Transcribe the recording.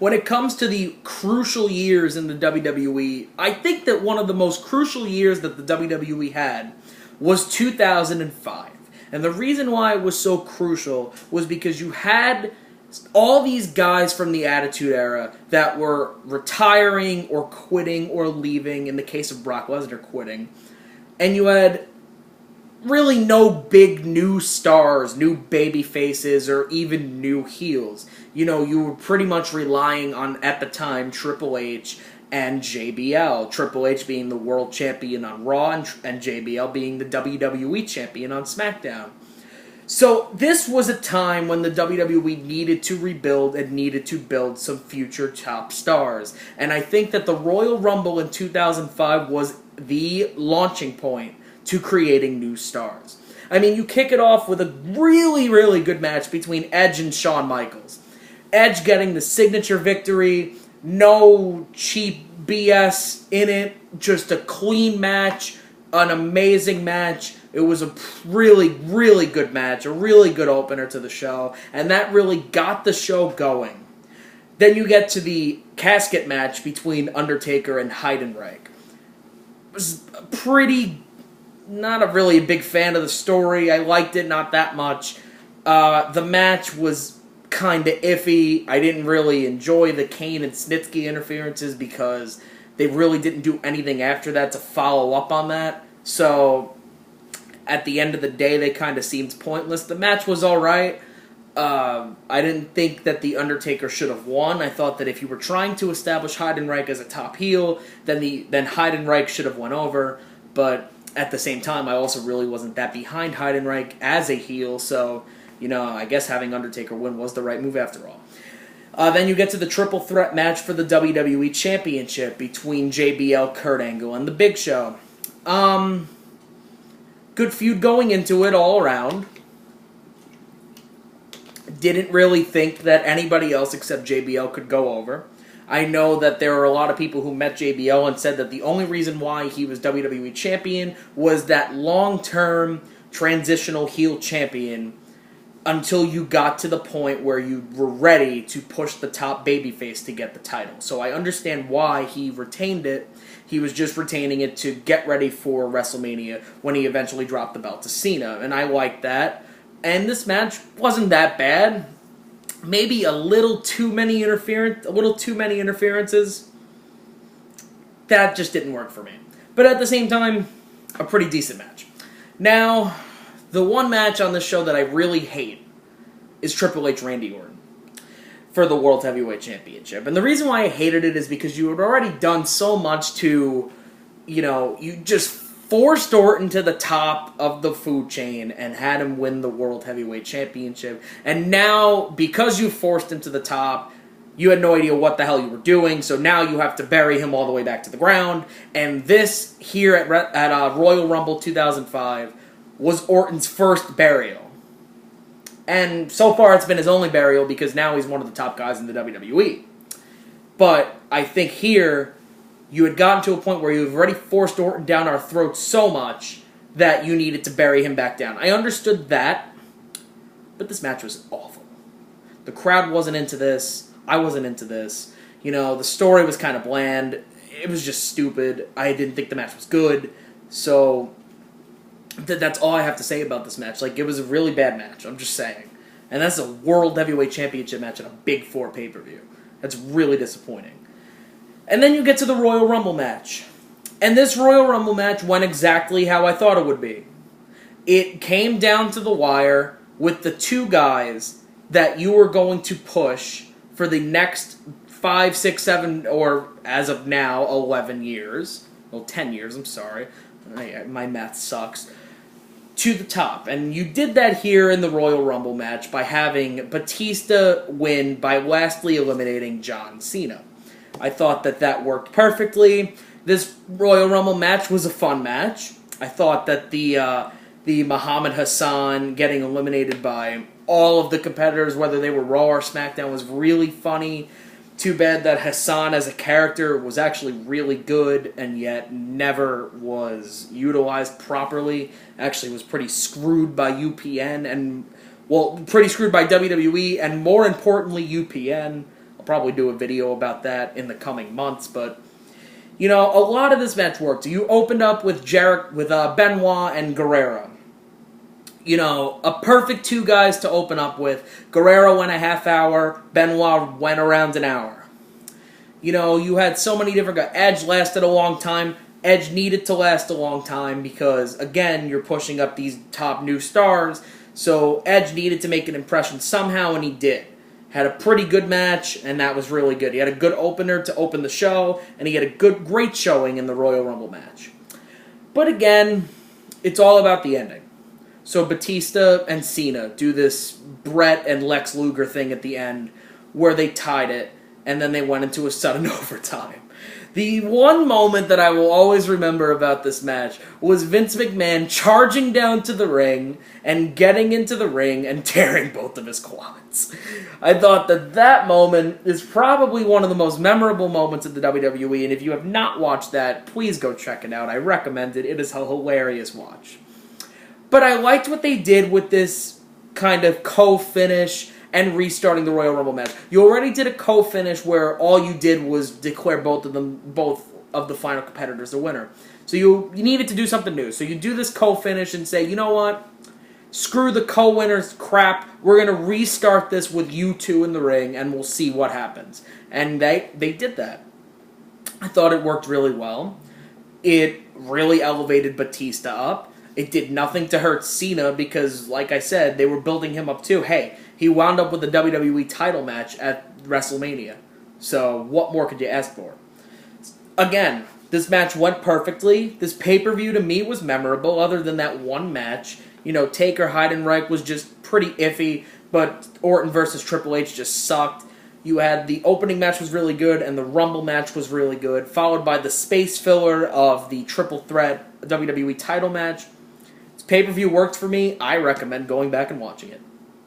when it comes to the crucial years in the WWE, I think that one of the most crucial years that the WWE had was 2005. And the reason why it was so crucial was because you had all these guys from the Attitude Era that were retiring or quitting or leaving, in the case of Brock Lesnar quitting, and you had really no big new stars, new baby faces, or even new heels. You know, you were pretty much relying on, at the time, Triple H and JBL. Triple H being the world champion on Raw, and JBL being the WWE champion on SmackDown. So this was a time when the WWE needed to rebuild and needed to build some future top stars. And I think that the Royal Rumble in 2005 was the launching point to creating new stars. I mean, you kick it off with a really, really good match between Edge and Shawn Michaels. Edge getting the signature victory, no cheap BS in it, just a clean match, an amazing match. It was a really, really good match, a really good opener to the show, and that really got the show going. Then you get to the casket match between Undertaker and Heidenreich. It was not a really big fan of the story. I liked it, not that much. The match was kind of iffy. I didn't really enjoy the Kane and Snitsky interferences because they really didn't do anything after that to follow up on that. So at the end of the day, they kind of seemed pointless. The match was alright. I didn't think that The Undertaker should have won. I thought that if you were trying to establish Heidenreich as a top heel, then Heidenreich should have won over. But at the same time, I also really wasn't that behind Heidenreich as a heel, so, you know, I guess having Undertaker win was the right move after all. Then you get to the triple threat match for the WWE Championship between JBL, Kurt Angle, and The Big Show. Good feud going into it all around. Didn't really think that anybody else except JBL could go over. I know that there are a lot of people who met JBL and said that the only reason why he was WWE Champion was that long-term transitional heel champion until you got to the point where you were ready to push the top babyface to get the title. So I understand why he retained it. He was just retaining it to get ready for WrestleMania when he eventually dropped the belt to Cena, and I liked that. And this match wasn't that bad. Maybe a little too many interferences. That just didn't work for me. But at the same time, a pretty decent match. Now, the one match on this show that I really hate is Triple H Randy Orton for the World Heavyweight Championship. And the reason why I hated it is because you had already done so much to, you just forced Orton to the top of the food chain and had him win the World Heavyweight Championship. And now, because you forced him to the top, you had no idea what the hell you were doing, so now you have to bury him all the way back to the ground. And this, here at Royal Rumble 2005, was Orton's first burial. And so far it's been his only burial because now he's one of the top guys in the WWE. But I think here, you had gotten to a point where you have already forced Orton down our throats so much that you needed to bury him back down. I understood that, but this match was awful. The crowd wasn't into this. I wasn't into this. The story was kind of bland. It was just stupid. I didn't think the match was good. So that's all I have to say about this match. It was a really bad match. I'm just saying. And that's a World Heavyweight Championship match at a Big Four pay-per-view. That's really disappointing. And then you get to the Royal Rumble match. And this Royal Rumble match went exactly how I thought it would be. It came down to the wire with the two guys that you were going to push for the next 5, 6, 7, or as of now, 11 years. Well, 10 years, I'm sorry. My math sucks. To the top. And you did that here in the Royal Rumble match by having Batista win by lastly eliminating John Cena. I thought that worked perfectly. This Royal Rumble match was a fun match. I thought that the Muhammad Hassan getting eliminated by all of the competitors, whether they were Raw or SmackDown, was really funny. Too bad that Hassan as a character was actually really good and yet never was utilized properly. Actually was pretty screwed by UPN pretty screwed by WWE and more importantly UPN. I'll probably do a video about that in the coming months, but you know, a lot of this match worked. You opened up with Benoit and Guerrero. You know, a perfect two guys to open up with. Guerrero went a half hour, Benoit went around an hour. You know, you had so many different guys. Edge lasted a long time. Edge needed to last a long time because, again, you're pushing up these top new stars. So Edge needed to make an impression somehow, and he did. Had a pretty good match, and that was really good. He had a good opener to open the show, and he had a great showing in the Royal Rumble match. But again, it's all about the ending. So Batista and Cena do this Brett and Lex Luger thing at the end, where they tied it, and then they went into a sudden overtime. The one moment that I will always remember about this match was Vince McMahon charging down to the ring and getting into the ring and tearing both of his quads. I thought that moment is probably one of the most memorable moments of the WWE, and if you have not watched that, please go check it out. I recommend it. It is a hilarious watch. But I liked what they did with this kind of co-finish and restarting the Royal Rumble match. You already did a co-finish where all you did was declare both of the final competitors the winner. So you needed to do something new. So you do this co-finish and say, you know what? Screw the co-winners crap. We're going to restart this with you two in the ring, and we'll see what happens. And they did that. I thought it worked really well. It really elevated Batista up. It did nothing to hurt Cena because, like I said, they were building him up too. Hey, he wound up with the WWE title match at WrestleMania. So what more could you ask for? Again, this match went perfectly. This pay-per-view to me was memorable other than that one match. You know, Taker Heidenreich was just pretty iffy, but Orton versus Triple H just sucked. You had the opening match was really good, and the Rumble match was really good, followed by the space filler of the Triple Threat WWE title match. This pay-per-view worked for me. I recommend going back and watching it.